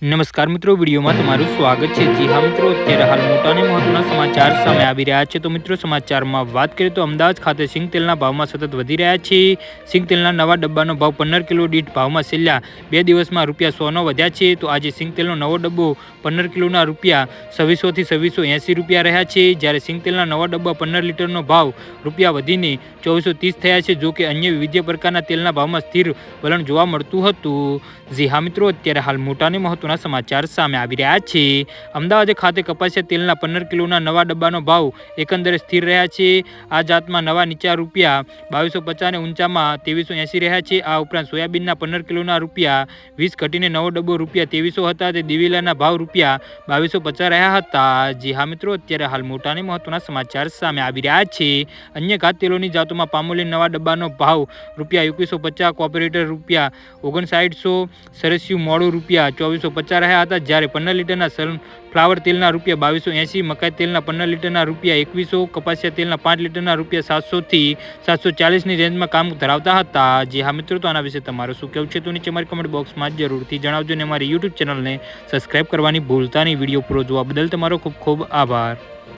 નમસ્કાર મિત્રો, વિડીયોમાં તમારું સ્વાગત છે। જી હા મિત્રો, અત્યારે હાલ મોટા અને મહત્વના સમાચાર સામે આવી રહ્યા છે। તો મિત્રો, સમાચારમાં વાત કરીએ તો અમદાવાદ ખાતે સિંગ તેલના ભાવમાં સતત વધી રહ્યા છે। સિંગ તેલના નવા ડબ્બાનો ભાવ 15 કિલો દીઠ ભાવમાં છેલ્લા 2 દિવસમાં ₹100નો વધ્યા છે। તો આજે સિંગ તેલનો નવો ડબ્બો 15 કિલોના ₹2600 થી ₹2680 રહ્યા છે। જ્યારે સિંગ તેલના નવા ડબ્બા 15 લીટરનો ભાવ રૂપિયા વધીને 2430 થયા છે। જો કે અન્ય વિવિધ પ્રકારના તેલના ભાવમાં સ્થિર વલણ જોવા મળતું હતું। જી હા મિત્રો, અત્યારે હાલ મોટા અને મહત્વના સમાચાર સામે આવી રહ્યા છે। અમદાવાદ ખાતે કપાસિયા તેલના 15 કિલોના નવા ડબ્બાનો ભાવ એકંદરે સ્થિર રહ્યા છે। આ જાતમાં નવા નીચા ₹2250 અને ઊંચામાં 2380 રહ્યા છે। આ ઉપરાંત સોયાબીનના 15 કિલોના ₹20 ઘટીને નવો ડબ્બો ₹2300 હતા। તે દિવેલાના ભાવ ₹2250 રહ્યા હતા। જી હા મિત્રો, અત્યારે હાલ મોટા અને મહત્વના સમાચાર સામે આવી રહ્યા છે। અન્ય ઘાત તેલોની જાતોમાં પામોલીન નવા ડબ્બાનો ભાવ ₹2150, કોર્પોરેટર ₹5900, સરસ્યું મોડું ₹2450 રહ્યા હતા। જ્યારે 15 લીટરના સનફ્લાવર તેલના ₹2280, મકાઈ તેલના 15 લીટરના ₹2100, કપાસિયા તેલના 5 લીટરના ₹700 થી 740ની રેન્જમાં કામ ધરાવતા હતા। જી હા મિત્રો, તો આના વિશે તમારું શું કહેવું છે તો નીચે મારી કમેન્ટ બોક્સમાં જરૂરથી જણાવજો અને અમારી યુટ્યુબ ચેનલને સબસ્ક્રાઈબ કરવાની ભૂલતા નહીં। વિડીયો પૂરો જોવા બદલ તમારો ખૂબ ખૂબ આભાર।